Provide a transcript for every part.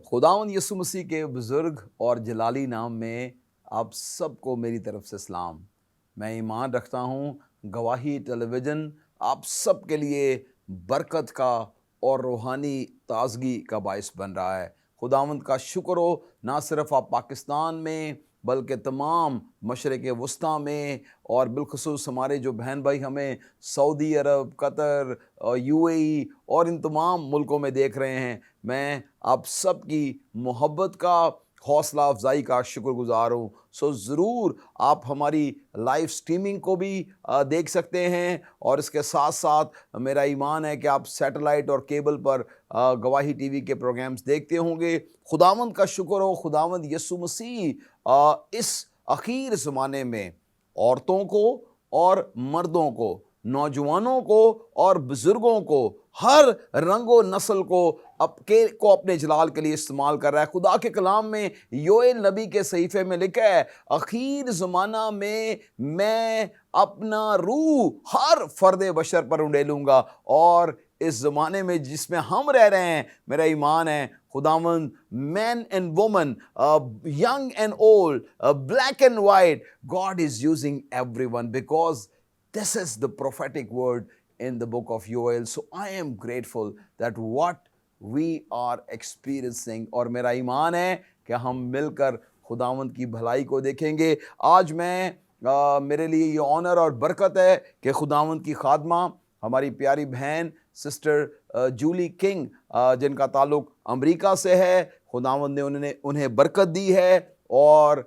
खुदावंद यीशु मसीह के बुज़ुर्ग और जलाली नाम में आप सबको मेरी तरफ से सलाम। मैं ईमान रखता हूँ गवाही टेलीविज़न आप सब के लिए बरकत का और रूहानी ताजगी का बायस बन रहा है। खुदावंद का शुक्र हो, ना सिर्फ आप पाकिस्तान में बल्कि तमाम मशरिक़ वस्ता में, और बिलखुसूस हमारे जो बहन भाई हमें सऊदी अरब, कतर, यूएई और इन तमाम मुल्कों में देख रहे हैं, मैं आप सब की मोहब्बत का, हौसला अफजाई का शुक्रगुजार हूँ। सो ज़रूर आप हमारी लाइव स्ट्रीमिंग को भी देख सकते हैं, और इसके साथ साथ मेरा ईमान है कि आप सैटेलाइट और केबल पर गवाही टीवी के प्रोग्राम्स देखते होंगे। खुदावंद का शुक्र हो, खुदावंद यीशु मसीह इस आखिर ज़माने में औरतों को और मर्दों को, नौजवानों को और बुजुर्गों को, हर रंगो नस्ल को अपने जलाल के लिए इस्तेमाल कर रहा है। खुदा के कलाम में योएल नबी के सहीफे में लिखा है, आखिर ज़माना में मैं अपना रूह हर फर्द बशर पर उंडेलूंगा। और इस ज़माने में जिसमें हम रह रहे हैं, मेरा ईमान है खुदावंद man and woman, young and old, black and white, God is using everyone because this is the prophetic word in the book of Joel. So I am grateful that what we are experiencing, और मेरा ईमान है कि हम मिलकर खुदावंद की भलाई को देखेंगे। आज मेरे लिए ये ऑनर और बरकत है कि खुदावंद की खादमा हमारी प्यारी बहन सिस्टर जूली किंग, जिनका ताल्लुक अमेरिका से है, खुदावंद ने उन्हें बरकत दी है, और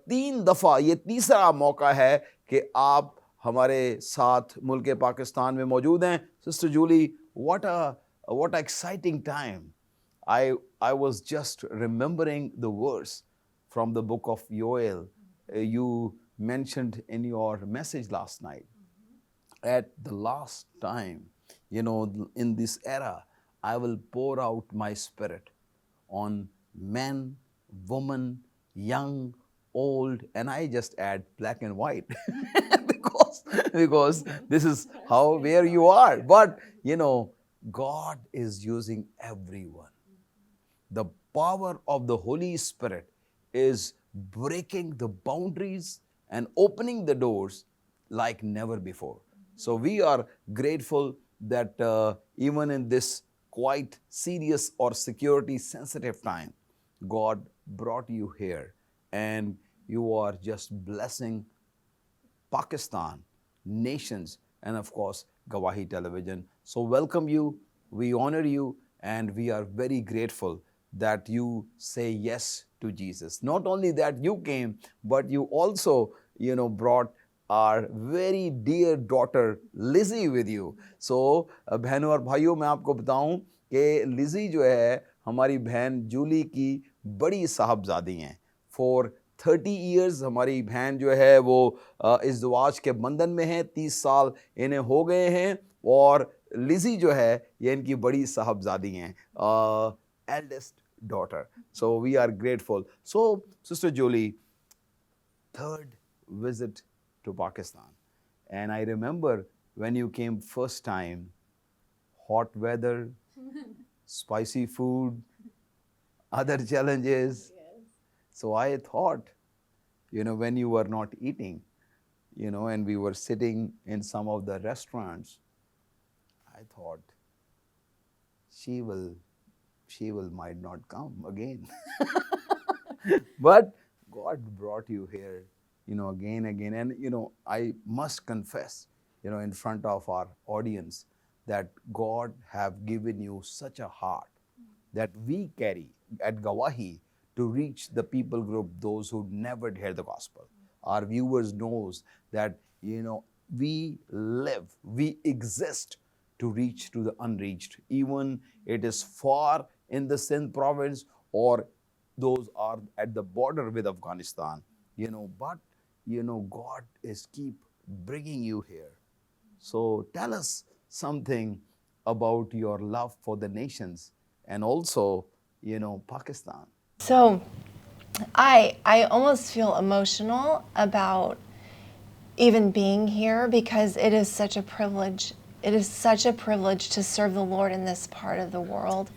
3 दफ़ा ये तीसरा मौका है कि आप हमारे साथ मुल्क पाकिस्तान में मौजूद हैं। Sister Julie, what a exciting time. I was just remembering the verse from the book of Joel you mentioned in your message last night. At the last time, in this era, I will pour out my spirit on men, women, young, old, and I just add black and white because this is where you are. But God is using everyone. The power of the Holy Spirit is breaking the boundaries and opening the doors like never before. So we are grateful that even in this quite serious or security sensitive time, God brought you here, and you are just blessing Pakistan, nations, and of course Gawahi Television. So welcome you, we honor you, and we are very grateful that you say yes to Jesus. Not only that you came, but you also brought our very dear daughter Lizzie with you. So बहनों और भाइयों, मैं आपको बताऊं कि Lizzie जो है हमारी बहन जूली की बड़ी साहबजादी हैं। For 30 years हमारी बहन जो है वो इज़्दिवाज के बंधन में है, 30 साल इन्हें हो गए हैं, और लिज़ी जो है ये इनकी बड़ी साहबजादी हैं, eldest daughter. So we are grateful. So Sister Julie, third visit to Pakistan, and I remember when you came first time, hot weather, spicy food, other challenges. So I thought, when you were not eating, and we were sitting in some of the restaurants, I thought, she might not come again. But God brought you here, again. And, I must confess, in front of our audience, that God have given you such a heart that we carry at Gawahi to reach the people group, those who never heard the gospel. Our viewers knows that, we live, we exist to reach to the unreached. Even it is far in the Sindh province, or those are at the border with Afghanistan, but, God is keep bringing you here. So tell us something about your love for the nations and also, Pakistan. So I almost feel emotional about even being here because it is such a privilege. It is such a privilege to serve the Lord in this part of the world.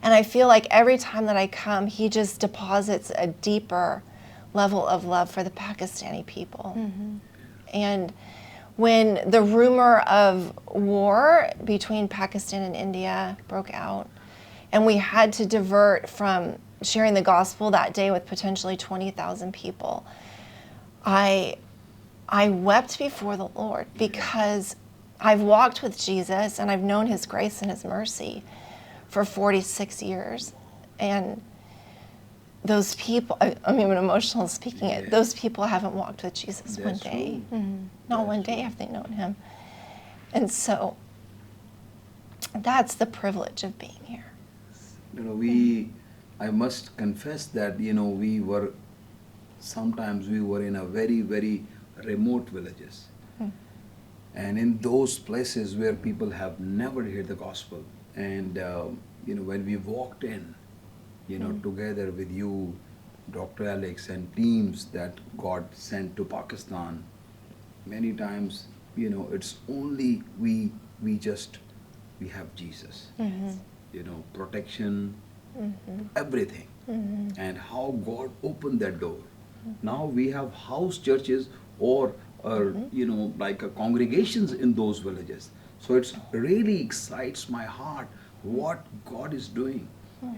And I feel like every time that I come, he just deposits a deeper level of love for the Pakistani people. And when the rumor of war between Pakistan and India broke out, and we had to divert from sharing the gospel that day with potentially 20,000 people, I wept before the Lord, because I've walked with Jesus and I've known his grace and his mercy for 46 years. And those people, I'm even emotional speaking it, those people haven't walked with Jesus one That's day. true. Not one day have they known him. And so that's the privilege of being here. You know, I must confess that, sometimes we were in a very, very remote villages. And in those places where people have never heard the gospel. And, when we walked in, together with you, Dr. Alex, and teams that God sent to Pakistan, many times, it's only we have Jesus. Protection, everything. And how God opened that door. Now we have house churches or congregations in those villages. So it's really excites my heart what God is doing.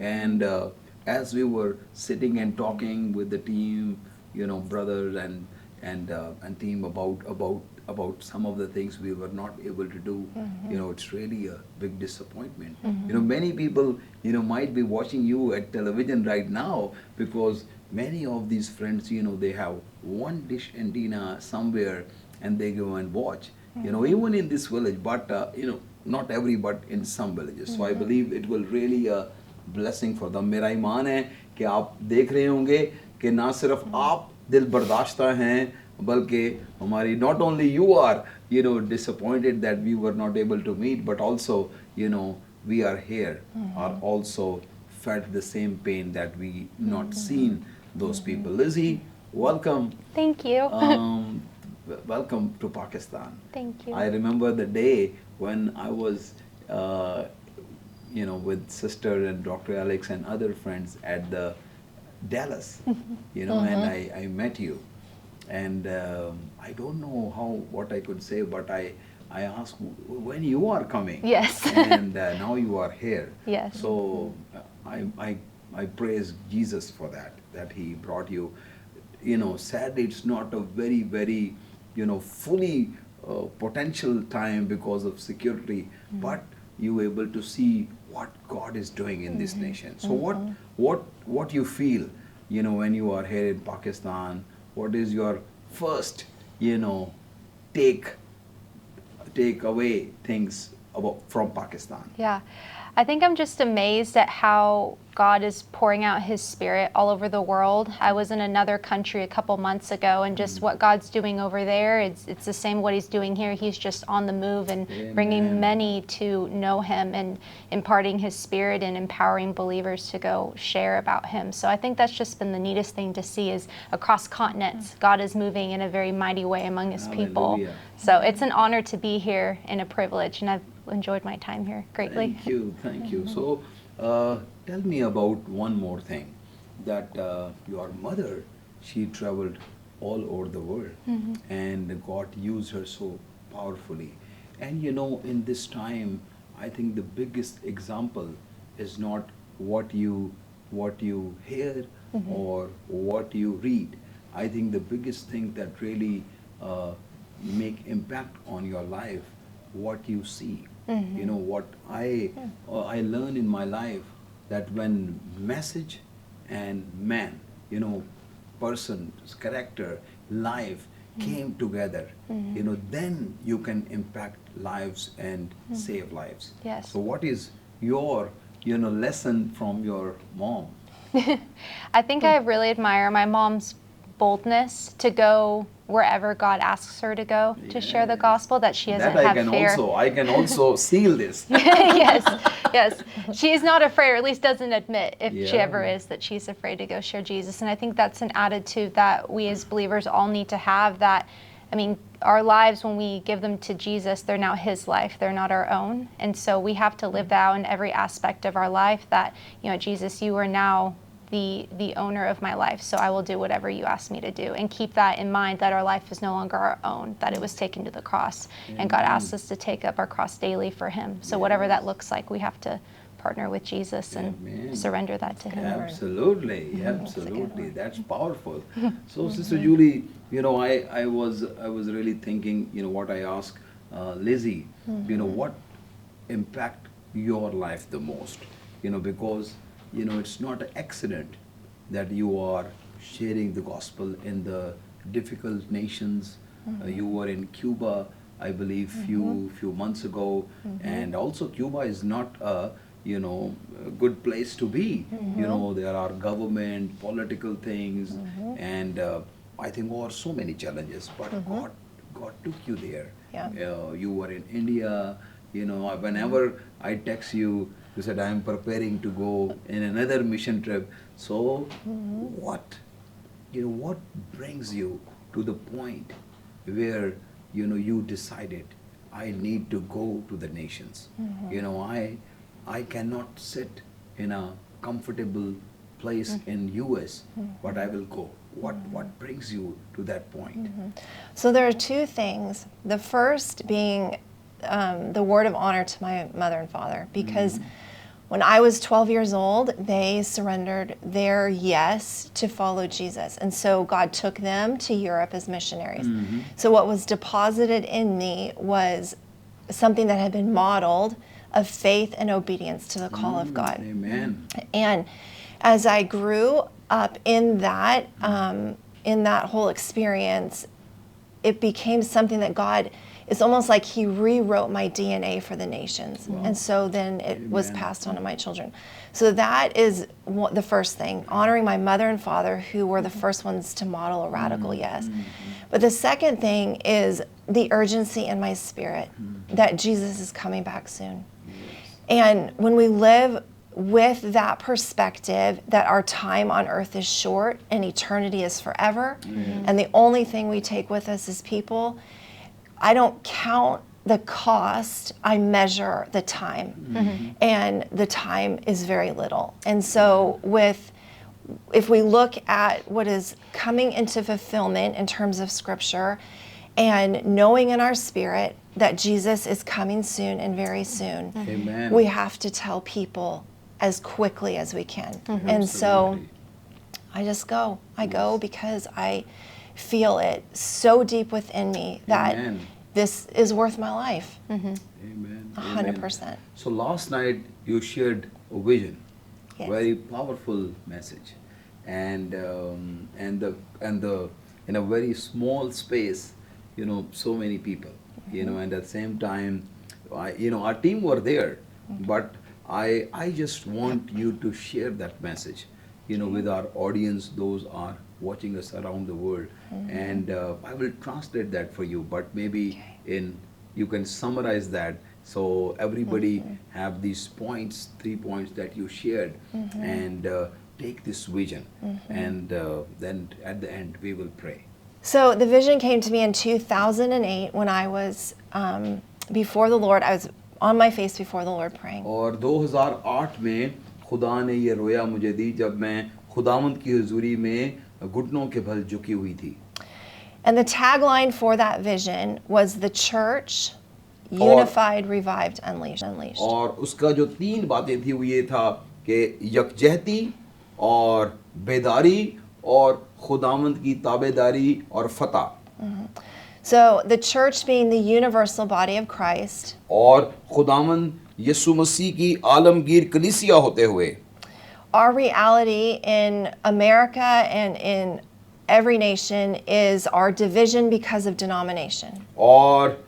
And as we were sitting and talking with the team, brothers and team about some of the things we were not able to do, it's really a big disappointment. Many people, might be watching you at television right now, because many of these friends, they have one dish antenna somewhere and they go and watch, even in this village, but, not every, but in some villages. So I believe it will really a blessing for them. मेरा ईमान है कि आप देख रहे होंगे कि ना सिर्फ आप दिल बर्दाश्ता हैं, बल्कि हमारी not only you are, disappointed that we were not able to meet, but also, we are here, are also felt the same pain that we not seen those people. Lizzie, welcome. Thank you. Welcome to Pakistan. Thank you. I remember the day when I was, with sister and Dr. Alex and other friends at the Dallas, and I met you. And I don't know what I could say, but I asked when you are coming. Yes. And now you are here. Yes. So I praise Jesus for that he brought you. Sadly, it's not a very, very, fully potential time because of security, but you able to see what God is doing in this nation. So what you feel, when you are here in Pakistan? What is your first, take away things from Pakistan? Yeah. I think I'm just amazed at how God is pouring out his spirit all over the world. I was in another country a couple months ago, and just what God's doing over there, it's the same what he's doing here. He's just on the move and bringing many to know him and imparting his spirit and empowering believers to go share about him. So I think that's just been the neatest thing to see, is across continents, God is moving in a very mighty way among his people. Hallelujah. So it's an honor to be here and a privilege, and I've enjoyed my time here greatly. Thank you. So tell me about one more thing, that your mother, she traveled all over the world, and God used her so powerfully. And in this time, I think the biggest example is not what you hear or what you read. I think the biggest thing that really make impact on your life, what you see. What I learned in my life, that when message and man, person's character, life came together, then you can impact lives and save lives. Yes. So what is your, lesson from your mom? I think I really admire my mom's boldness to go wherever God asks her to go to share the gospel, that she doesn't have fear. I can also seal this. Yes. She is not afraid, or at least doesn't admit, if she Yeah. ever is, that she's afraid to go share Jesus. And I think that's an attitude that we as believers all need to have, that I mean, our lives, when we give them to Jesus, they're now his life. They're not our own. And so we have to live that out in every aspect of our life that, Jesus, you are now the owner of my life. So I will do whatever you ask me to do. And keep that in mind, that our life is no longer our own, that it was taken to the cross. And God asks us to take up our cross daily for him. So whatever that looks like, we have to partner with Jesus and surrender that to him. Absolutely, absolutely. That's powerful. So, Sister Julie, I was really thinking, what I asked Lizzie, what impact your life the most? Because it's not an accident that you are sharing the gospel in the difficult nations. You were in Cuba, I believe, few months ago, and also Cuba is not a good place to be. There are government, political things, and I think there are so many challenges. But God took you there. Yeah. You were in India. Whenever I text you, you said I am preparing to go in another mission trip. So, what brings you to the point where you decided I need to go to the nations? I cannot sit in a comfortable place in US, but I will go. What brings you to that point? So there are two things. The first being the word of honor to my mother and father, because when I was 12 years old, they surrendered their yes to follow Jesus. And so God took them to Europe as missionaries. So what was deposited in me was something that had been modeled of faith and obedience to the call of God. Amen. And as I grew up in that whole experience, it became something that God, it's almost like he rewrote my DNA for the nations. And so then it was passed on to my children. So that is the first thing, honoring my mother and father, who were the first ones to model a radical yes. But the second thing is the urgency in my spirit that Jesus is coming back soon. And when we live with that perspective that our time on earth is short and eternity is forever, and the only thing we take with us is people, I don't count the cost, I measure the time. And the time is very little. And so if we look at what is coming into fulfillment in terms of Scripture, and knowing in our spirit that Jesus is coming soon and very soon, Amen. we have to tell people as quickly as we can. And so I just go. I go because I feel it so deep within me that this is worth my life. Amen. 100%. So last night you shared a vision, Yes. very powerful message, and the in a very small space, so many people, and at the same time, our team were there, but I just want you to share that message, with our audience, those are watching us around the world, and I will translate that for you, but maybe you can summarize that so everybody have these points, 3 points that you shared, and take this vision, and then at the end we will pray. So the vision came to me in 2008 when I was before the Lord. I was on my face before the Lord praying. और 2008 में खुदा ने ये रोया मुझे दी जब मैं खुदावंद की हुजूरी में घुटनों के बल झुकी हुई थी. And the tagline for that vision was the church, unified, revived, unleashed. और उसका जो 3 बातें थी वो ये था कि यकजहती और बेदारी और खुदावंद की ताबेदारी और फतह. So the church being the universal body of Christ. और खुदावंद यीशु मसीह की आलमगीर कलीसिया होते हुए. Our reality in America and in every nation is our division because of denomination. और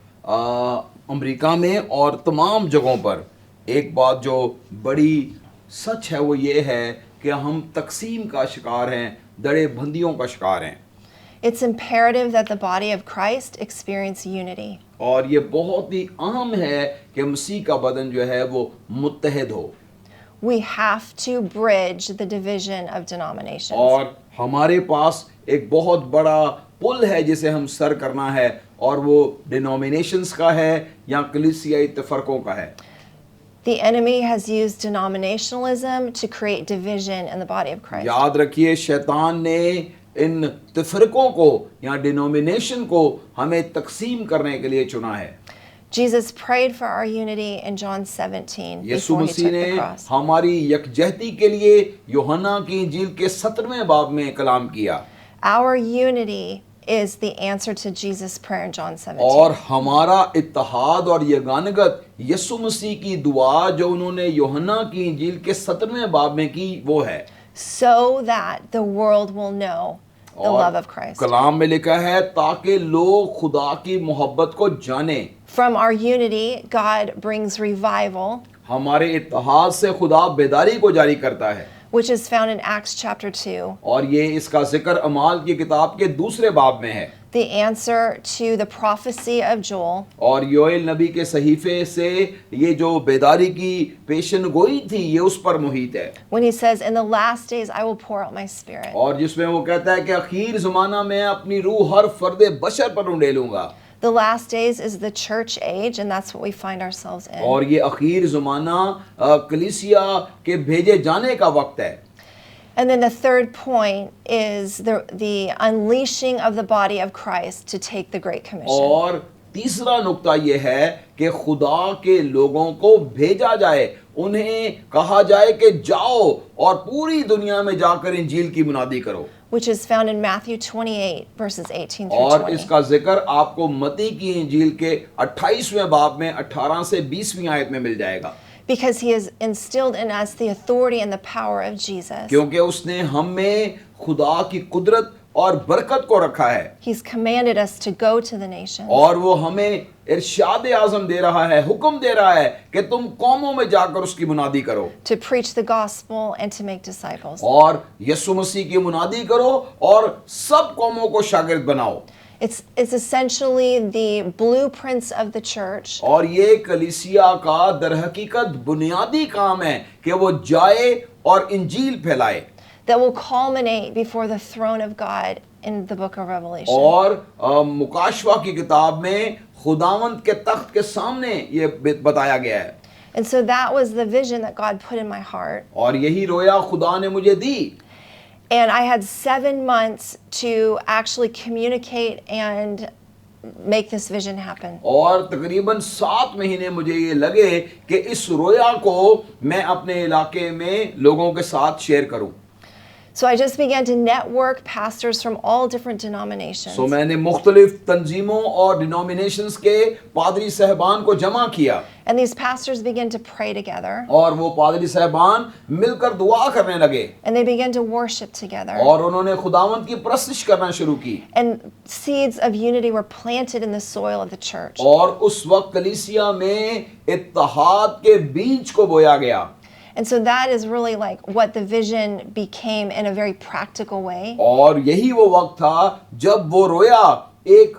अमेरिका में और तमाम जगहों पर एक बात जो बड़ी सच है वो ये है कि हम तकसीम का शिकार हैं, दड़े बंदियों का शिकार हैं. It's imperative that the body of Christ experience unity. और ये बहुत ही अहम है कि मसीह का बदन जो है वो मुत्तहद हो. We have to bridge the division of denominations. और हमारे पास एक बहुत बड़ा पुल है जिसे हम सर करना है, और वो डिनोमिनेशंस का है या कलीसियाई तफरकों का है। The enemy has used denominationalism to create division in the body of Christ. याद रखिए, शैतान ने इन तफरकों को या डिनोमिनेशन को हमें तकसीम करने के लिए चुना है। Jesus prayed for our unity in John 17 Yeshu before he Masih took ने the cross. हमारी यकजहती के लिए यूहन्ना की इंजील के 17वें बाब में कलाम किया, Our unity is the answer to Jesus' prayer in John 17. और हमारा इत्तेहाद और यगानगत यीशु मसीह की दुआ जो उन्होंने यूहन्ना की इंजील के 17वें बाब में की वो है, So that the world will know the और love of Christ. कलाम में लिखा है ताकि लोग खुदा की मोहब्बत को जाने। From our unity, God brings revival, हमारे इत्तेहाद से खुदा बेदारी को जारी करता है, which is found in Acts chapter 2. और ये इसका जिक्र अमाल की किताब के 2 बाब में है। The answer to the prophecy of Joel, और योएल नबी के सहीफे से ये जो बेदारी की पेशन गोई थी ये उस पर मुहित है, when he says, "In the last days I will pour out my spirit." और जिसमें वो कहता है कि आखिर ज़माना में अपनी रूह हर फर्द बशर पर उंडेलूंगा। The last days is the church age, and that's what we find ourselves in. और ये आखिर ज़माना कलीसिया के भेजे जाने का वक्त है। And then the third point is the unleashing of the body of Christ to take the Great Commission. और तीसरा नुक्ता ये है कि खुदा के लोगों को भेजा जाए, उन्हें कहा जाए कि जाओ और पूरी दुनिया में जाकर इंजील की मुनादी करो, Which is found in Matthew 28, verses 18 through और 20. इसका जिक्र आपको मत्ती की इंजील के 28वें बाब में 18 से 20वीं आयत में मिल जाएगा। Because he has instilled in us the authority and the power of Jesus. क्योंकि उसने हम में खुदा की कुदरत और बरकत को रखा है, He's commanded us to go to the nations. और वो हमें इरशाद आज़म दे रहा है, हुक्म दे रहा है कि तुम कौमों में जाकर उसकी मुनादी करो, To preach the gospel and to make disciples. और यीशु मसीह की मुनादी करो और सब कौमों को शागिर्द बनाओ। It's essentially the blueprints of the church और ये कलीसिया का दरहकीकत बुनियादी काम है कि वो जाए और इंजील फैलाए, that will culminate before the throne of God in the book of Revelation. और मुकाशवा की किताब में खुदावंत के तख्त के सामने ये बताया गया है, And so that was the vision that God put in my heart. और यही रोया खुदा ने मुझे दी। And I had 7 months to actually communicate and make this vision happen. और तकरीबन 7 महीने मुझे ये लगे कि इस रोया को मैं अपने इलाके में लोगों के साथ शेयर करूं। So I just began to network pastors from all different denominations. सो मैंने मुख्तलिफ तंजीमों और डिनोमिनेशंस के पादरी साहबान को जमा किया, And these pastors began to pray together. और वो पादरी साहबान मिलकर दुआ करने लगे, And they began to worship together. और उन्होंने खुदावंत की परस्तिश करना शुरू की, And seeds of unity were planted in the soil of the church. और उस वक्त कलीसिया में इत्तेहाद के बीज को बोया गया। And so that is really like what the vision became in a very practical way. और यही वो वक्त था जब वो रोया एक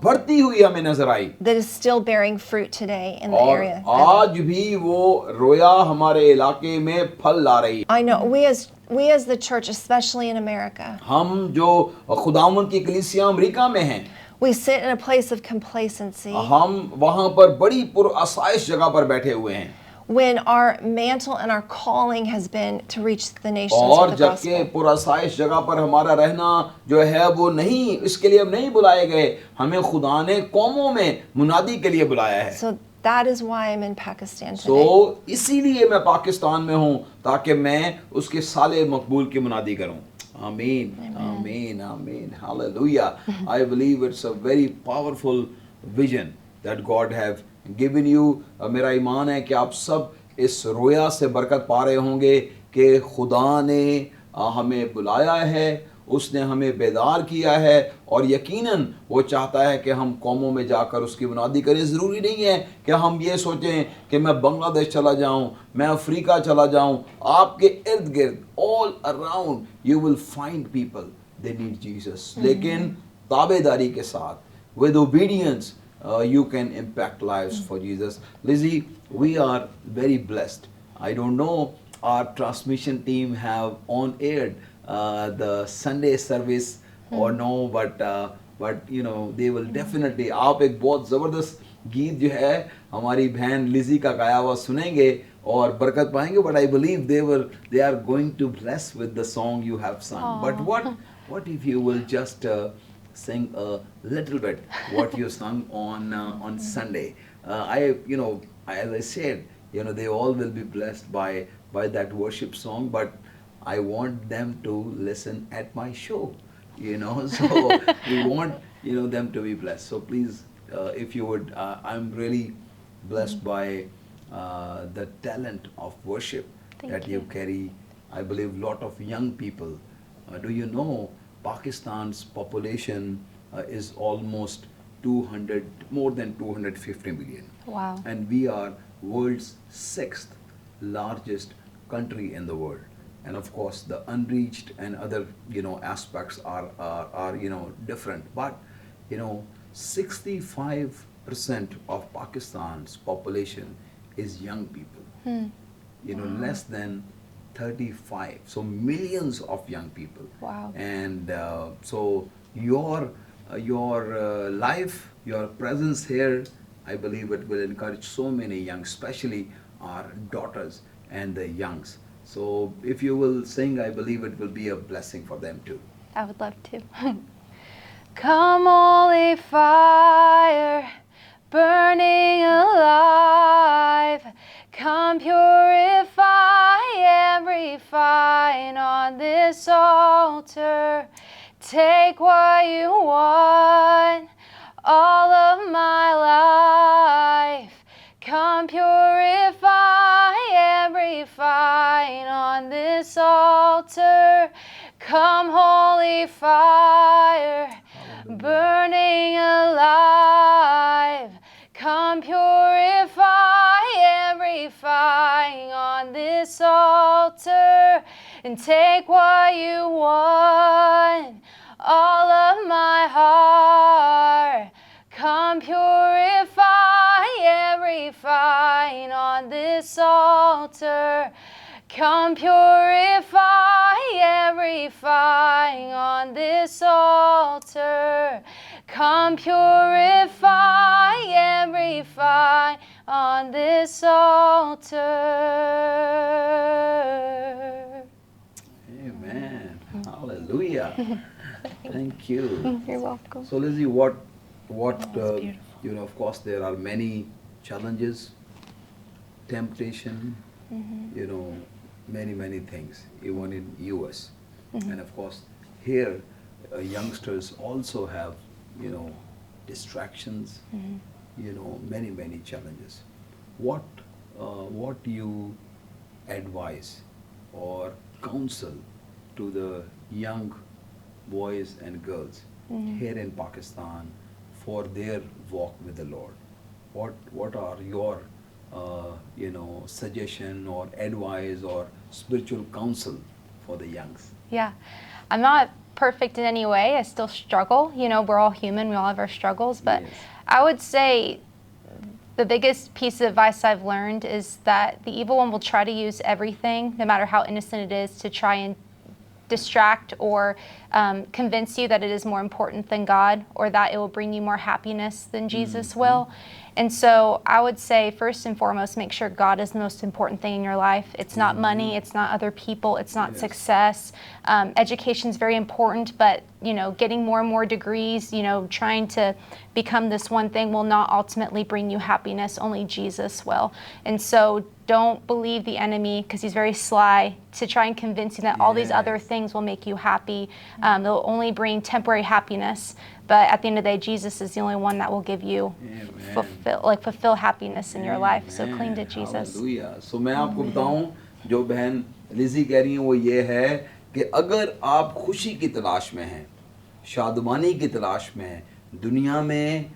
बढ़ती हुई हमें नजर आई, That is still bearing fruit today in the और area. आज भी वो रोया हमारे इलाके में फल ला रही है। I know we as the church, especially in America, हम जो खुदावंत की कलीसिया अमेरिका में हैं, we sit in a place of complacency हम वहाँ पर बड़ी पुरअसाइश जगह पर बैठे हुए हैं, when our mantle and our calling has been to reach the nations और with the जबकि gospel. पुरअसाइश जगह पर हमारा रहना जो है वो नहीं, इसके लिए हम नहीं बुलाए गए, हमें खुदा ने कौमों में मुनादी के लिए बुलाया है। So that is why I'm in Pakistan today. तो इसीलिए मैं पाकिस्तान में हूँ ताकि मैं उसके साले मकबूल की मुनादी करूँ। आमीन आमीन आमीन hallelujah. I believe it's a very powerful vision that God have given you। मेरा ईमान है कि आप सब इस रोया से बरकत पा रहे होंगे कि खुदा ने हमें बुलाया है, उसने हमें बेदार किया है, और यकीनन वो चाहता है कि हम कौमों में जाकर उसकी मुनादी करें। ज़रूरी नहीं है कि हम ये सोचें कि मैं बांग्लादेश चला जाऊं, मैं अफ्रीका चला जाऊं। आपके इर्द गिर्द all around you will find people they need Jesus, लेकिन ताबेदारी के साथ with obedience you can impact lives for Jesus. Lizzie, we are very blessed. I don't know, our transmission team have on aired the Sunday service or no, but you know they will definitely. आप एक बहुत ज़बरदस्त गीत जो है हमारी बहन लिजी का गाया हुआ सुनेंगे और बरकत पाएंगे. But I believe they are going to bless with the song you have sung. But what if you will just sing a little bit what you sung on Sunday? As I said, they all will be blessed by that worship song. But I want them to listen at my show. So we want them to be blessed. So please, if you would, I'm really blessed by the talent of worship that you carry. I believe lot of young people. Do you know Pakistan's population is almost more than 250 million. Wow. And we are world's 6th largest country in the world. And of course, the unreached and other aspects are different. But 65% of Pakistan's population is young people. Less than 35. So millions of young people. Wow. And so your life, your presence here, I believe it will encourage so many young, especially our daughters and the youngs. So if you will sing, I believe it will be a blessing for them too. I would love to. Come, holy fire, burning alive. Come purify and refine on this altar. Take what you want, all of my life. Come purify and refine on this altar. Come, holy fire, burning alive. Come purify and refine on this altar. And take what you want, all of my heart. Come purify and refine on this altar. Come purify and refine on this altar. Come purify and refine on this altar. Amen. Hallelujah. Thank you. You're welcome. So Lizzie, what beautiful. of course there are many challenges, temptation, many things, even in US. And of course here youngsters also have, distractions, many challenges. What you advise or counsel to the young boys and girls here in Pakistan for their walk with the Lord? What are your suggestion or advice or spiritual counsel for the youngs? Yeah, I'm not perfect in any way. I still struggle. We're all human. We all have our struggles. But Yes. I would say the biggest piece of advice I've learned is that the evil one will try to use everything, no matter how innocent it is, to try and distract or convince you that it is more important than God, or that it will bring you more happiness than Jesus will. And so I would say, first and foremost, make sure God is the most important thing in your life. It's not money, it's not other people, it's not Yes. success. Education is very important, but getting more and more degrees, trying to become this one thing will not ultimately bring you happiness. Only Jesus will. And so don't believe the enemy, because he's very sly, to try and convince you that all these other Yes. things will make you happy. They'll only bring temporary happiness. But at the end of the day, Jesus is the only one that will give you Amen. fulfill happiness in your life. So cling to Amen. Jesus. Hallelujah. So मैं आपको बताऊं, जो बहन लिजी कह रही हैं वो ये है कि अगर आप खुशी की तलाश में हैं, शादमानी की तलाश में हैं, दुनिया में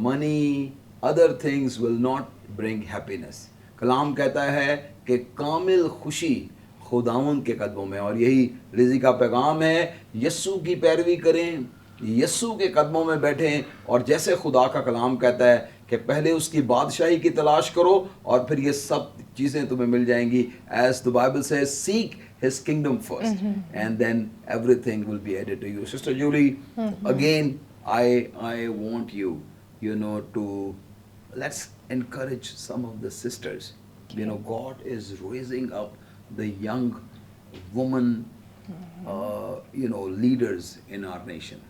money, other things will not bring happiness. Kalam कहता है कि कामिल खुशी खुदावन के कदमों में, और यही लिजी का पैगाम है. यस्सु की पैरवी करें, यस्सु के कदमों में बैठें, और जैसे खुदा का कलाम कहता है कि कि पहले उसकी बादशाही की तलाश करो और फिर ये सब चीज़ें तुम्हें मिल जाएंगी. As the Bible says, seek His kingdom first, and then everything will be added to you. Sister Julie, again, I want you, to let's encourage some of the sisters. God is raising up the young woman, leaders in our nation.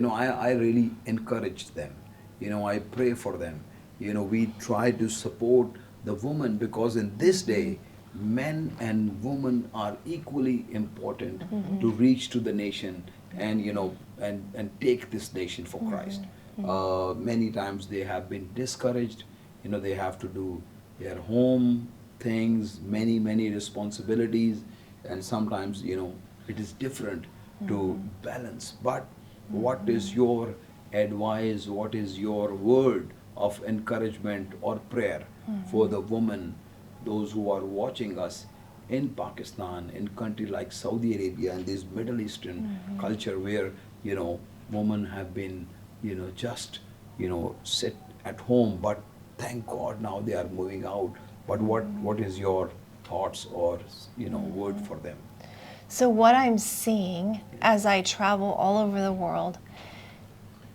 I really encourage them. I pray for them. We try to support the woman because in this day, men and women are equally important to reach to the nation and and take this nation for Christ. Many times they have been discouraged. They have to do their home things, many responsibilities, and sometimes it is different to balance. But what is your advice? What is your word of encouragement or prayer for the women, those who are watching us in Pakistan, in country like Saudi Arabia and this Middle Eastern culture where women have been just sit at home, but thank God now they are moving out. But what is your thoughts or word for them? So what I'm seeing as I travel all over the world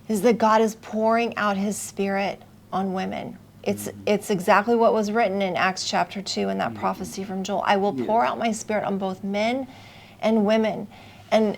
is that God is pouring out His Spirit on women. It's exactly what was written in Acts chapter 2 in that prophecy from Joel. I will pour out my Spirit on both men and women. And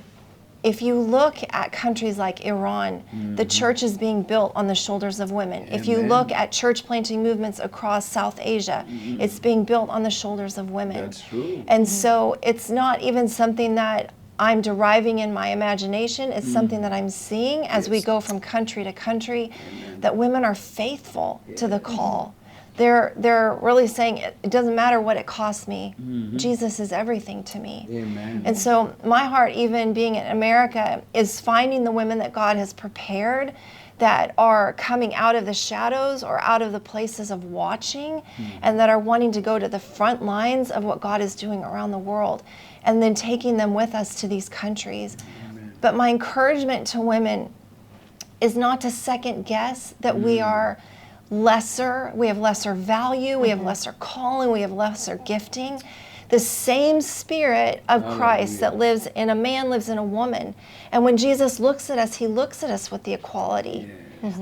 if you look at countries like Iran, the church is being built on the shoulders of women. If you look at church planting movements across South Asia, it's being built on the shoulders of women. That's true. And so it's not even something that I'm deriving in my imagination. It's something that I'm seeing as we go from country to country, that women are faithful to the call. They're really saying, it doesn't matter what it costs me. Jesus is everything to me. Amen. And so my heart, even being in America, is finding the women that God has prepared that are coming out of the shadows or out of the places of watching and that are wanting to go to the front lines of what God is doing around the world and then taking them with us to these countries. But my encouragement to women is not to second guess that we are lesser, we have lesser value, we have lesser calling, we have lesser gifting. The same Spirit of Christ that lives in a man lives in a woman. And when Jesus looks at us, He looks at us with the equality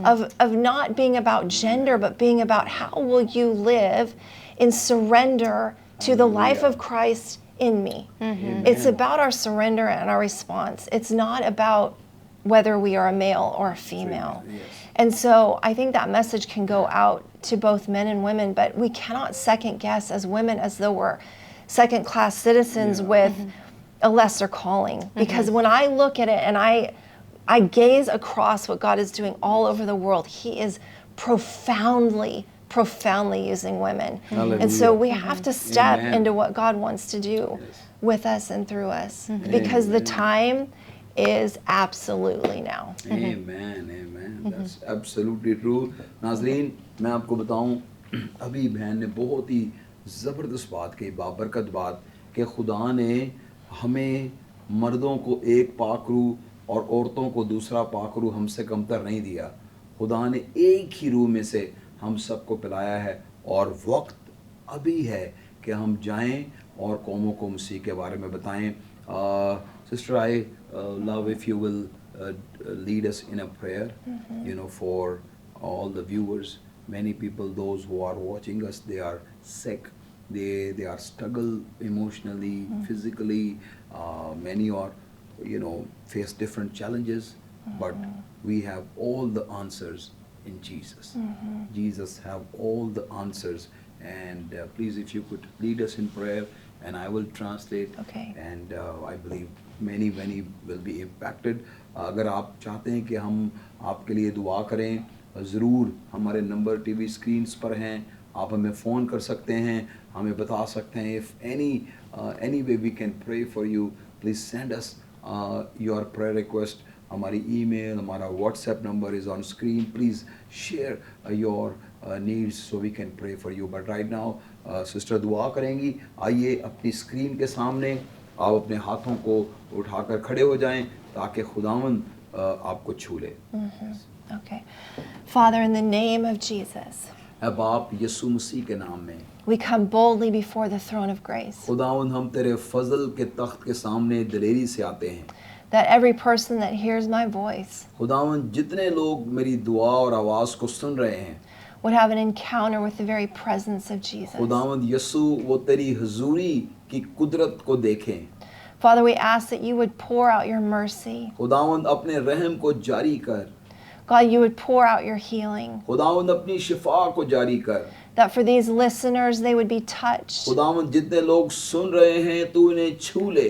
of not being about gender, but being about how will you live in surrender to the life of Christ in me. It's about our surrender and our response. It's not about whether we are a male or a female. And so I think that message can go out to both men and women, but we cannot second guess as women as though we're second-class citizens with a lesser calling. Because when I look at it and I gaze across what God is doing all over the world, He is profoundly using women. And so we have to step into what God wants to do with us and through us. Because the time is absolutely now. Amen. That's absolutely true. नाज़रीन, मैं आपको बताऊं, अभी बहन ने बहुत ही ज़बरदस्त बात कही, बाबरकत बात, कि खुदा ने हमें मर्दों को एक पाकरू और औरतों को दूसरा पाकरू हमसे कमतर नहीं दिया. खुदा ने एक ही रूह में से हम सबको पिलाया है और वक्त अभी है कि हम जाएं और कौमों को मसीह के बारे में बताएं. Sister, I love if you will lead us in a prayer, for all the viewers. Many people, those who are watching us, they are sick. They are struggle emotionally, physically. Many are, face different challenges. But we have all the answers in Jesus. Jesus have all the answers. And please, if you could lead us in prayer, and I will translate. Okay. And I believe many will be impacted. अगर आप चाहते हैं कि हम आपके लिए दुआ करें, ज़रूर हमारे नंबर टीवी स्क्रीन्स पर हैं, आप हमें फ़ोन कर सकते हैं, हमें बता सकते हैं. If any way we can pray for you, please send us your prayer request. हमारी email, हमारा WhatsApp number is on screen. Please share your needs so we can pray for you. But right now, sister दुआ करेंगी. आइए अपनी screen के सामने आप अपने हाथों को उठाकर खड़े हो जाएं ताकि खुदावंद आपको छू ले. Okay. Father, in the name of Jesus, अब आप यीशु मसीह के नाम में we come boldly before the throne of grace, खुदावंद हम तेरे फजल के तख्त के सामने दिलेरी से आते हैं। that every person that hears my voice खुदावंद जितने लोग मेरी दुआ और आवाज़ को सुन रहे हैं, would have an encounter with the very presence of Jesus. खुदावंद यीशु वो तेरी हुजूरी की कुदरत को देखें। Father, we ask that you would pour out your mercy. खुदावंद अपने रहम को जारी कर, God, you would pour out your healing. खुदावंद अपनी शिफा को जारी कर। That for these listeners, they would be touched खुदावंद जितने लोग सुन रहे हैं तू इन्हें छू ले,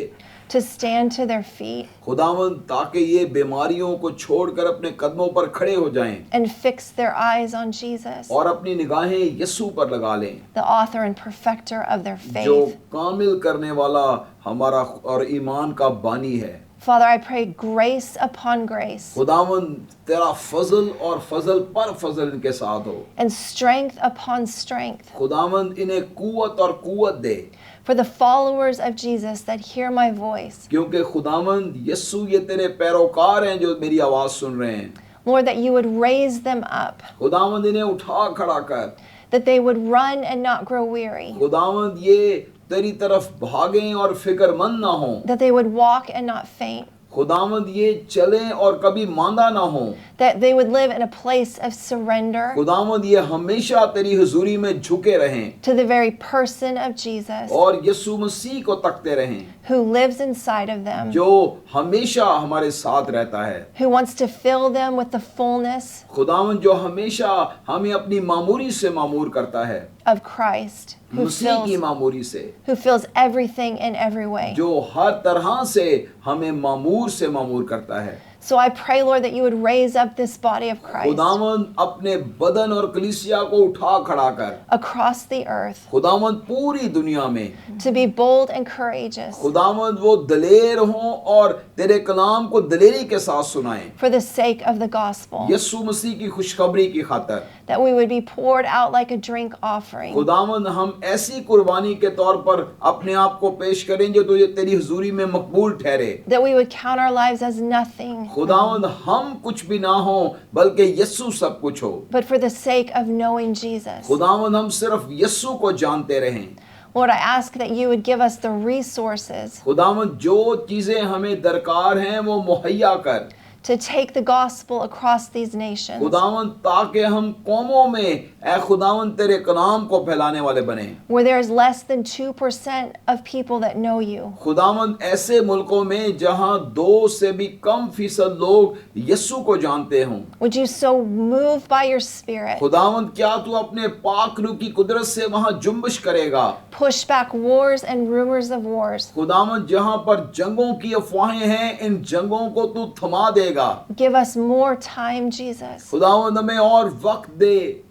to stand to their feet खुदावंद ताकि ये बीमारियों को छोड़कर अपने कदमों पर खड़े हो जाएं and fix their eyes on Jesus, और अपनी निगाहें यीशु पर लगा लें, the author and perfecter of their जो faith. कामिल करने वाला हमारा और ईमान का बानी है। Father, I pray grace upon grace खुदावंद तेरा फजल और फजल पर फजल इनके साथ हो। and strength upon strength खुदावंद इन्हें कुव्वत और कुव्वत दे, for the followers of Jesus that hear my voice. क्योंकि खुदावंद यीशु ये तेरे पैरोकार हैं जो मेरी आवाज़ सुन रहे हैं। Lord, that you would raise them up, खुदावंद इन्हें उठा खड़ा कर, that they would run and not grow weary, खुदावंद ये तेरी तरफ भागें और फिक्रमंद ना हों। that they would walk and not faint, खुदावंद ये चलें और कभी मांदा ना हों। that they would live in a place of surrender खुदावंद ये हमेशा तेरी हुजूरी में झुके रहें to the very person of Jesus और यीशु मसीह को तकते रहें, who lives inside of them, जो हमेशा हमारे साथ रहता है। who wants to fill them with the fullness खुदावंद जो हमेशा हमें अपनी मामूरी से मामूर करता है, of Christ, मसीह की मामूरी से, who fills everything in every way. जो हर तरह से हमें मामूर से मामूर करता है। So I pray, Lord, that you would raise up this body of Christ खुदावंद अपने बदन और कलीसिया को उठा खड़ा कर, across the earth खुदावंद पूरी दुनिया में to be bold and courageous खुदावंद वो दलेर हों और तेरे कलाम को दलेरी के साथ सुनाएं, for the sake of the gospel, यीशु मसीह की खुशखबरी की खातर। that we would be poured out like a drink offering, खुदावंद हम ऐसी कुर्बानी के तौर पर अपने आप को पेश करें जो तुझे तेरी हुजूरी में मकबूल ठहरे। that we would count our lives as nothing, खुदावंद हम कुछ भी ना हो बल्कि यीशु सब कुछ हो। but for the sake of knowing Jesus. खुदावंद हम सिर्फ यीशु को जानते रहें। Lord, I ask that you would give us the resources खुदावंद जो चीजें हमें दरकार हैं वो मुहैया कर, to take the gospel across these nations, खुदावंद ताकि हम कौमों में ए खुदावंद तेरे कलाम को फैलाने वाले बने। where there is less than 2% of people that know you. खुदावंद ऐसे मुल्कों में जहां 2 से भी कम फीसद लोग यीशु को जानते हों। Would you so move by your spirit, खुदावंद क्या तू अपने पाक रूह की कुदरत से वहां जुम्बिश करेगा? push back wars and rumors of wars, खुदावंद जहां पर जंगों की अफवाहें हैं, इन जंगों को तू थमा देगा। give us more time, Jesus, खुदावंद हमें और वक्त दे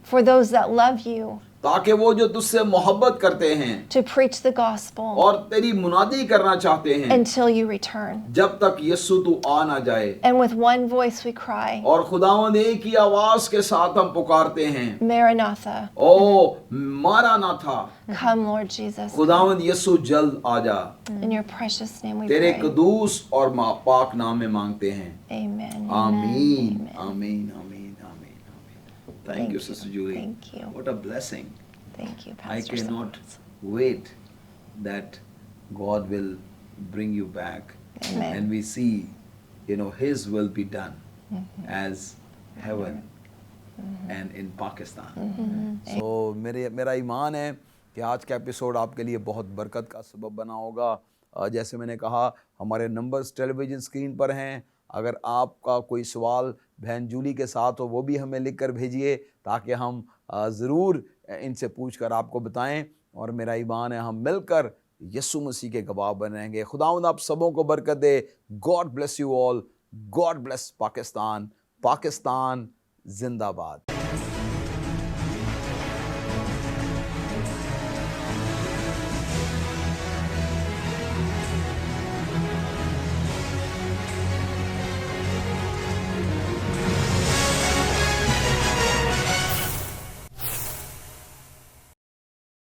for those that love you, ताकि वो जो तुझसे मोहब्बत करते हैं to preach the gospel और तेरी मुनादी करना चाहते हैं, until you return. जब तक यीशु तू आ ना जाए। And with one voice we cry, और खुदावंद एक ही आवाज के साथ हम पुकारते हैं, Maranatha, ओ मारा ना था। come Lord Jesus. खुदावंद यीशु जल्द आ जा। In your precious name we तेरे pray. कदूस और पाक नाम में मांगते हैं। Amen. आमीन Amen. आमीन आमीन आमीन आमीन। Thank you, Sister Julie. Thank you. What a blessing. Thank you, I Pastor. cannot Saul. wait that God will bring you back Amen. and we see, His will be done as heaven and in Pakistan. So मेरा ईमान है कि आज का episode आपके लिए बहुत बरकत का सबब बना होगा। जैसे मैंने कहा, हमारे नंबर्स टेलीविज़न स्क्रीन पर हैं। अगर आपका कोई सवाल बहन जूली के साथ हो वो भी हमें लिख कर भेजिए ताकि हम ज़रूर इनसे पूछ कर आपको बताएं। और मेरा ईमान है हम मिलकर यीशु मसीह के गवाह बनेंगे। खुदावंद आप सबों को बरकत दे। God bless you all. God bless Pakistan. Pakistan जिंदाबाद।